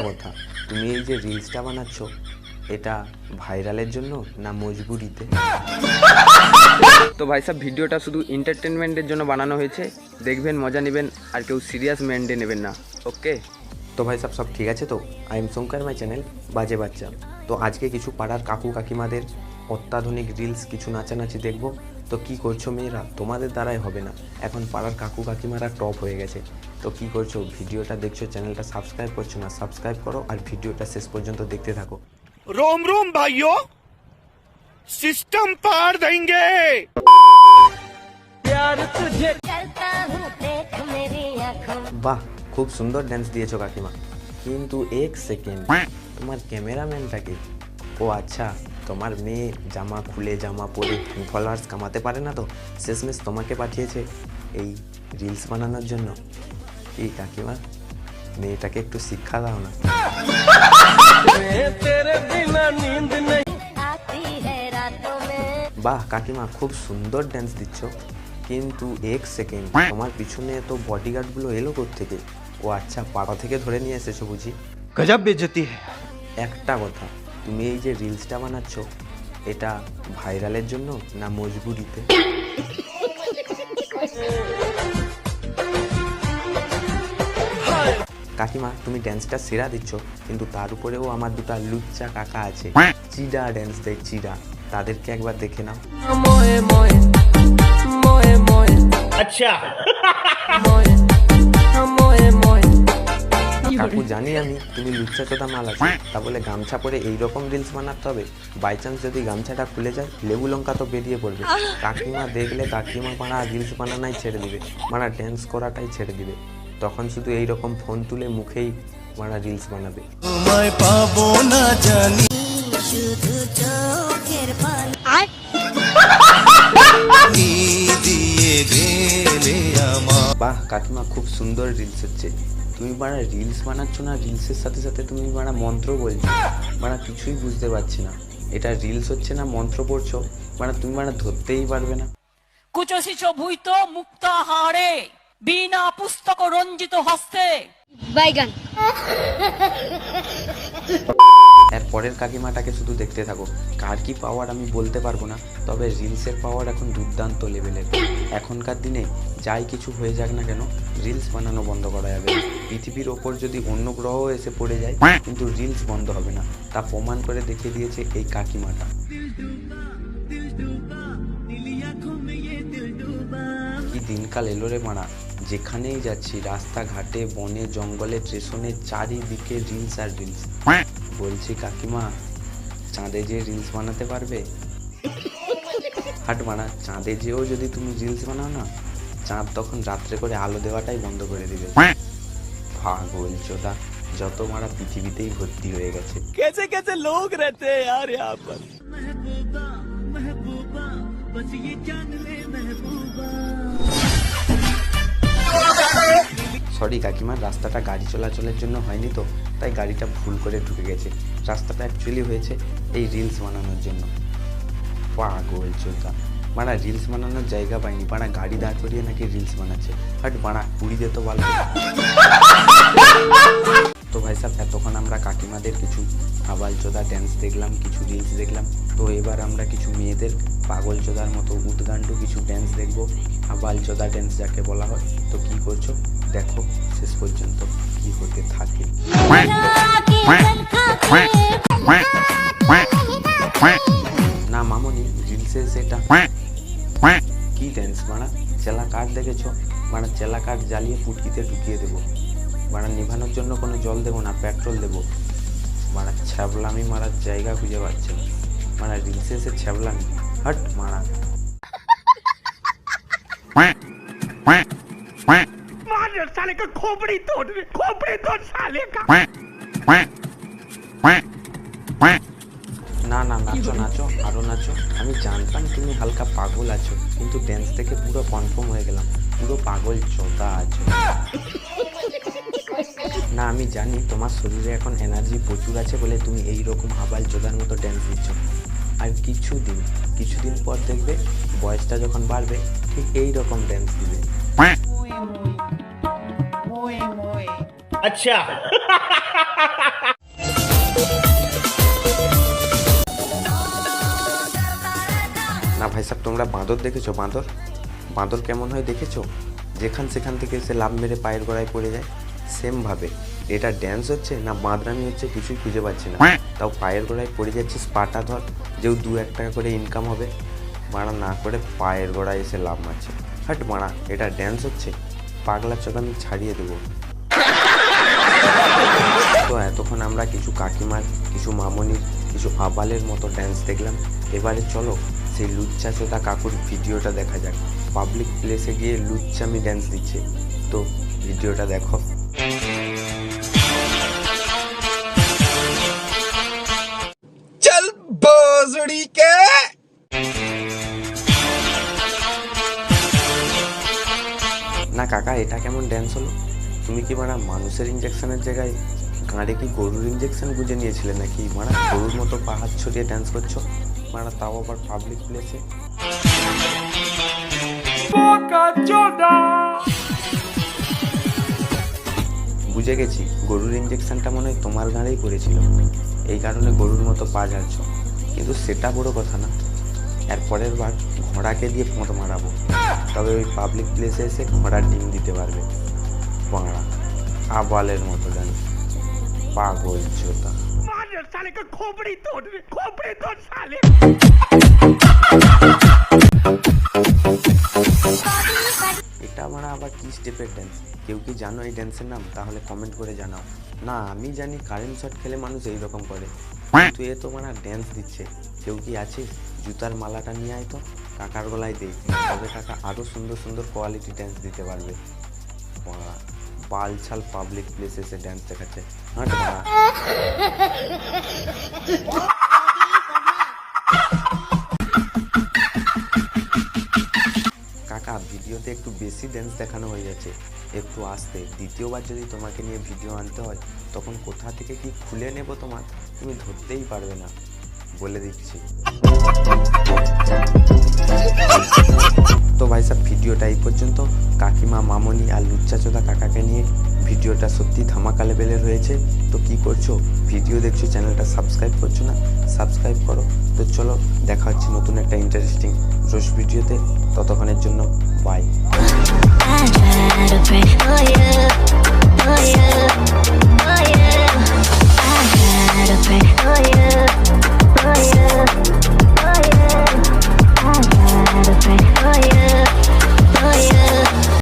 কথা, তুমি এই যে রিলসটা বানাচ্ছ এটা ভাইরালের জন্য না মজবুরিতে? তো ভাই সাহেব ভিডিওটা শুধু এন্টারটেনমেন্টের জন্য বানানো হয়েছে, দেখবেন মজা নেবেন আর কেউ সিরিয়াস মাইন্ডে নেবেন না। ওকে তো ভাই সব ঠিক আছে তো? I am Shankar, my channel বাজে বাচ্চা। তো আজকে কিছু পাড়ার কাকু কাকিমাদের অত্যাধুনিক রিলস, কিছু নাচানাচি দেখবো। তো কি করছো মেয়েরা? তোমাদের দ্বারাই হবে না, এখন পাড়ার কাকু কাকিমারা টপ হয়ে গেছে। তো কি করছো? ভিডিওটা দেখছো, চ্যানেলটা সাবস্ক্রাইব করছো না? সাবস্ক্রাইব করো আর ভিডিওটা শেষ পর্যন্ত দেখতে থাকো। रोम रोम भाइयों, सिस्टम पार देंगे। বাহ, খুব সুন্দর ড্যান্স দিয়েছো কাকিমা, কিন্তু এক সেকেন্ড, তোমার ক্যামেরাম্যানটাকে? ও আচ্ছা, তোমার মেয়ে জামা খুলে জামা পরে ফলোয়ার্স কামাতে পারে না, তো শেষমেশ তোমাকে পাঠিয়েছে এই রিলস বানানোর জন্য। এই কাকিমা, মেয়েটাকে একটু শিক্ষা দাও না। বাহ কাকিমা, খুব সুন্দর ড্যান্স দিচ্ছ, কিন্তু এক সেকেন্ড, তোমার পিছনে তো বডিগার্ডগুলো এলো কোত্থেকে? ও আচ্ছা, পাড়া থেকে ধরে নিয়ে এসেছো বুঝি? गजब बेइज्जती है। একটা কথা, তুমি এই যে রিলসটা বানাচ্ছ এটা ভাইরালের জন্য না মজবুরিতে? কাকিমা, তুমি ড্যান্সটা সেরা দিচ্ছ, কিন্তু তার উপরেও আমার দুটো লুচ্চা কাকা আছে, চিড়া ড্যান্স দেয়, চিড়া। তাদেরকে একবার দেখে নাও। अच्छा কাকু, জানি আমি তুমি লুচ্চা চোদা মাল আছো, তা বলে গামছা পরে এইরকম রিলস বানাতে হবে? বাই চান্স যদি গামছাটা খুলে যায়, লেবু লঙ্কা তো বেরিয়ে পড়বে। কাকিমা দেখলে কাকিমা মারা রিলস বানানাই ছেড়ে দিবে, মারা ড্যান্স করাটাই ছেড়ে দিবে। তখন শুধু এইরকম ফোন তুলে মুখেই মারা রিলস বানাবে। পাবো না জানি দিয়ে গেলে আমার। বাহ কাকিমা, খুব সুন্দর রিলস হচ্ছে। তুমি মারা রিলস বানাচ্ছ না রিলসের সাথে সাথে তুমি মারা মন্ত্র বলছো? মারা কিছুই বুঝতে পারছি না, এটা রিলস হচ্ছে না মন্ত্র পড়ছো? মারা তুমি মারা ধরতেই পারবে না। কুচশিচ ভূত মুক্তাহারে বিনা পুস্তক রঞ্জিত হস্তে বাইগান। এর পরের কাকিমাটাকে শুধু দেখতে থাকো, কার কি পাওয়ার আমি বলতে পারবো না, তবে রিলসের পাওয়ার এখন দুর্দান্ত লেভেলের। এখনকার দিনে যাই কিছু হয়ে যাক না কেন, রিলস বানানো বন্ধ করা যাবে না। পৃথিবীর ওপর যদি অন্য গ্রহ এসে পড়ে যায়, কিন্তু রিলস বন্ধ হবে না, তা প্রমাণ করে দেখিয়ে দিয়েছে এই কাকিমাটা। কি দিনকাল এলো রে মারা, যেখানেই যাচ্ছি রাস্তাঘাটে বনে জঙ্গলে স্টেশনে চারিদিকে রিলস আর রিলস। বলছি কাকিমা, চাঁদে যে রিলস বানাতে পারবে? হাট মারা, চাঁদে যেও যদি তুমি রিলস বানাও না, চাঁদ তখন রাত্রে করে আলো দেওয়াটাই বন্ধ করে দিবে। পাগল চোদা, যত মারা পৃথিবীতেই ভর্তি হয়ে গেছে। कैसे कैसे लोग रहते हैं यार यहाँ पर। সরি কাকিমা, রাস্তাটা গাড়ি চলাচলের জন্য হয়নি তো, তাই গাড়িটা ভুল করে ঢুকে গেছে। রাস্তাটা অ্যাকচুয়ালি হয়েছে এই রিলস বানানোর জন্য। পাগল চোদা, মারা রিলস বানানোর জায়গা পাইনি, মারা গাড়ি দাঁড় করিয়ে নাকি রিলস বানাচ্ছে। হাট মারা, উড়ি দে তো ভালো। তো ভাই সাহেব, এতক্ষণ আমরা কাকিমাদের কিছু আবাল চোদা ড্যান্স দেখলাম, কিছু রিলস দেখলাম। তো এবার আমরা কিছু মেয়েদের পাগল চোদার মতো উদ্গান্ডু কিছু ড্যান্স দেখবো, আবাল চোদা ড্যান্স যাকে বলা হয়। তো কি করছো দেখো শেষ পর্যন্ত কি হতে থাকে। না মামনি, রিলসে সেটা কি ড্যান্স মারা? চেলা কাঠ দেখেছো? মারা চেলা কাঠ জ্বালিয়ে পুটকিতে ঢুকিয়ে দেবো, মারা নিভানোর জন্য কোনো জল দেবো না, পেট্রোল দেবো। মারা ছ্যাবলামি মারার জায়গা খুঁজে পাচ্ছে না, মারা রিলসে এসে ছ্যাবলামি। হট মারা। साले का खोपड़ी तोड़ साले का। না না, নাচো নাচো, আরো নাচো। আমি জানতাম তুমি হালকা পাগল আছো, কিন্তু ড্যান্স দেখে পুরো কনফার্ম হয়ে গেলাম, পুরো পাগল চোদা আছো। না আমি জানি তোমার শরীরে এখন এনার্জি প্রচুর আছে বলে তুমি এইরকম হাবাল চোদার মতো ড্যান্স দিচ্ছ। আর কিছুদিন পর দেখবে বয়সটা যখন বাড়বে ঠিক এই রকম ড্যান্স দিবে। अच्छा না ভাই সাহেব, তোমরা বাঁদর দেখেছো? বাঁদর বাঁদর কেমন হয় দেখেছো? যেখান সেখান থেকে এসে লাভ মেরে পায়ের গোড়ায় পড়ে যায়। সেমভাবে এটা ড্যান্স হচ্ছে না বাঁদরামি হচ্ছে কিছুই খুঁজে পাচ্ছি না। তাও পায়ের গোড়ায় পড়ে যাচ্ছিস, পাটা ধর, যেও 2-1 টাকা করে ইনকাম হবে। মারা না করে পায়ের গোড়ায় এসে লাভ মারছে। হাট মারা, এটা ড্যান্স হচ্ছে? পাগলা চোখ আমি ছাড়িয়ে দেবো। তো এতক্ষণ আমরা কিছু কাকিমার, কিছু মামনির, কিছু আবালের মতো ড্যান্স দেখলাম। এবারে চলো সেই লুচ্চা চোদা কাকুর ভিডিওটা দেখা যাক। পাবলিক প্লেসে গিয়ে লুচ্চামি ড্যান্স দিচ্ছে। তো ভিডিওটা দেখো। चल बोजड़ी के না কাকা, এটা কেমন ড্যান্স হলো? তুমি কি মারা মানুষের ইঞ্জেকশনের জায়গায় গাঁড়ে কি গরুর ইঞ্জেকশন গুঁজে নিয়েছিলে নাকি? মারা গরুর মতো পাহাড় ছড়িয়ে ড্যান্স করছো মারা, তাও আবার পাবলিক প্লেসে। বুঝে গেছি, গরুর ইঞ্জেকশনটা মনে হয় তোমার গাঁড়েই পড়েছিল, এই কারণে গরুর মতো পা ঝাড়ছ। কিন্তু সেটা বড় কথা না, এর পরের বার ঘোড়াকে দিয়ে পোঁত মারাবো, তবে ওই পাবলিক প্লেসে এসে ঘোড়ার ডিম দিতে পারবে। বাংলা আবালের মতো ডান্স, পাগল চোদা। मार साले का खोपड़ी तोड़ साले। এটা আমার আবার কি স্টেপের ড্যান্স? কেউ কি জানো এই ড্যান্সের নাম? তাহলে কমেন্ট করে জানাও। না আমি জানি কারেন্ট শট খেলে মানুষ এইরকম করে, কিন্তু এ তো মানে ড্যান্স দিচ্ছে। কেউ কি আছিস? জুতার মালাটা নিয়ে আয় তো, কাকার গলায় দেই, তবে কাকা আরও সুন্দর সুন্দর কোয়ালিটি ড্যান্স দিতে পারবে। বাড়া, বালছাল পাবলিক প্লেসে এসে ড্যান্স দেখাচ্ছে। হাঁট বাড়া। কাকা ভিডিওতে একটু বেশি ড্যান্স দেখানো হয়ে যাচ্ছে, একটু আসতে। দ্বিতীয়বার যদি তোমাকে নিয়ে ভিডিও আনতে হয় তখন কোথা থেকে কি খুলে নেব তোমার, তুমি ধরতেই পারবে না, বলে দিচ্ছি। তো ভাই সাহেব ভিডিওটা এই পর্যন্ত। কাকিমা, মামনি আর লুচ্চাচোদা কাকাকে নিয়ে ভিডিওটা সত্যি ধামাকা লেভেলের হয়েছে। তো কি করছো? ভিডিও দেখছো, চ্যানেলটা সাবস্ক্রাইব করছো না? সাবস্ক্রাইব করো। তো চলো দেখা হচ্ছে নতুন একটা ইন্টারেস্টিং রোজ ভিডিওতে। ততক্ষণের জন্য